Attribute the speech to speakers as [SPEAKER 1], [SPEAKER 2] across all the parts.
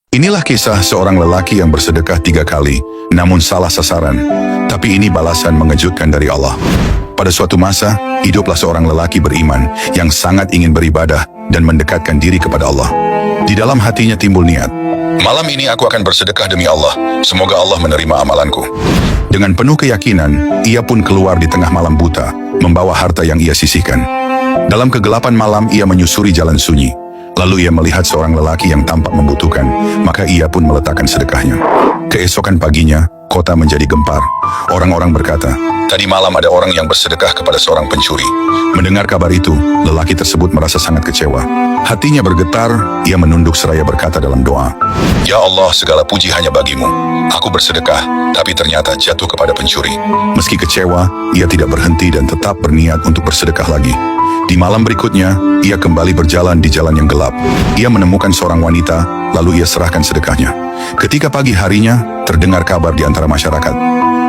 [SPEAKER 1] Inilah kisah seorang lelaki yang bersedekah 3 kali, namun salah sasaran. Tapi ini balasan mengejutkan dari Allah. Pada suatu masa, hiduplah seorang lelaki beriman yang sangat ingin beribadah dan mendekatkan diri kepada Allah. Di dalam hatinya timbul niat, malam ini aku akan bersedekah demi Allah, semoga Allah menerima amalanku. Dengan penuh keyakinan, ia pun keluar di tengah malam buta, membawa harta yang ia sisihkan. Dalam kegelapan malam, ia menyusuri jalan sunyi. Lalu ia melihat seorang lelaki yang tampak membutuhkan, maka ia pun meletakkan sedekahnya. Keesokan paginya, kota menjadi gempar. Orang-orang berkata, tadi malam ada orang yang bersedekah kepada seorang pencuri. Mendengar kabar itu, lelaki tersebut merasa sangat kecewa. Hatinya bergetar, ia menunduk seraya berkata dalam doa, Ya Allah, segala puji hanya bagimu. Aku bersedekah, tapi ternyata jatuh kepada pencuri. Meski kecewa, ia tidak berhenti dan tetap berniat untuk bersedekah lagi. Di malam berikutnya, ia kembali berjalan di jalan yang gelap. Ia menemukan seorang wanita, lalu ia serahkan sedekahnya. Ketika pagi harinya, terdengar kabar di antara masyarakat.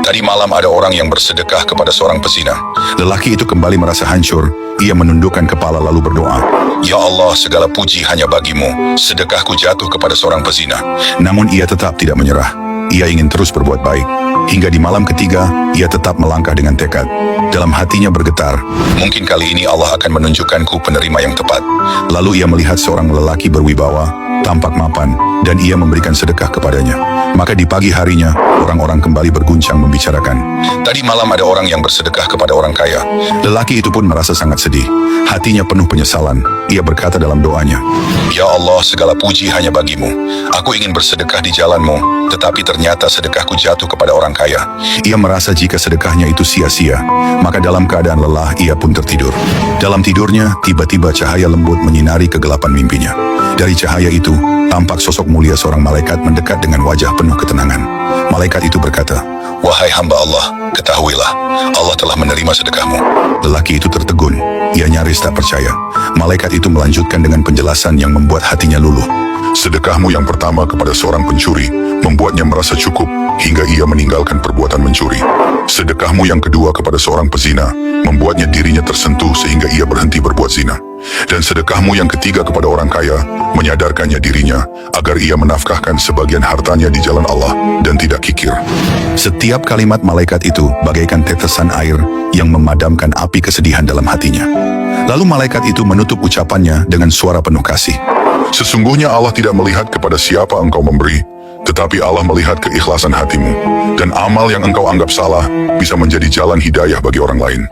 [SPEAKER 1] Tadi malam ada orang yang bersedekah kepada seorang pezina. Lelaki itu kembali merasa hancur. Ia menundukkan kepala lalu berdoa, Ya Allah, segala puji hanya bagimu. Sedekahku jatuh kepada seorang pezina. Namun ia tetap tidak menyerah. Ia ingin terus berbuat baik. Hingga di malam ketiga, ia tetap melangkah dengan tekad. Dalam hatinya bergetar, mungkin kali ini Allah akan menunjukkanku penerima yang tepat. Lalu ia melihat seorang lelaki berwibawa, tampak mapan, dan ia memberikan sedekah kepadanya. Maka di pagi harinya, orang-orang kembali berguncang membicarakan. Tadi malam ada orang yang bersedekah kepada orang kaya. Lelaki itu pun merasa sangat sedih. Hatinya penuh penyesalan. Ia berkata dalam doanya, Ya Allah, segala puji hanya bagimu. Aku ingin bersedekah di jalanmu, tetapi ternyata sedekahku jatuh kepada orang kaya. Ia merasa jika sedekahnya itu sia-sia. Maka dalam keadaan lelah, ia pun tertidur. Dalam tidurnya, tiba-tiba cahaya lembut menyinari kegelapan mimpinya. Dari cahaya itu, tampak sosok mulia seorang malaikat mendekat dengan wajah penuh ketenangan. Malaikat itu berkata, Wahai hamba Allah, ketahuilah, Allah telah menerima sedekahmu. Lelaki itu tertegun. Ia nyaris tak percaya. Malaikat itu melanjutkan dengan penjelasan yang membuat hatinya luluh. Sedekahmu yang pertama kepada seorang pencuri membuatnya merasa cukup hingga ia meninggalkan perbuatan mencuri. Sedekahmu yang kedua kepada seorang pezina membuatnya dirinya tersentuh sehingga ia berhenti berbuat zina. Dan sedekahmu yang ketiga kepada orang kaya menyadarkannya dirinya agar ia menafkahkan sebagian hartanya di jalan Allah dan tidak kikir. Setiap kalimat malaikat itu bagaikan tetesan air yang memadamkan api kesedihan dalam hatinya. Lalu malaikat itu menutup ucapannya dengan suara penuh kasih. Sesungguhnya Allah tidak melihat kepada siapa engkau memberi, tetapi Allah melihat keikhlasan hatimu. Dan amal yang engkau anggap salah bisa menjadi jalan hidayah bagi orang lain.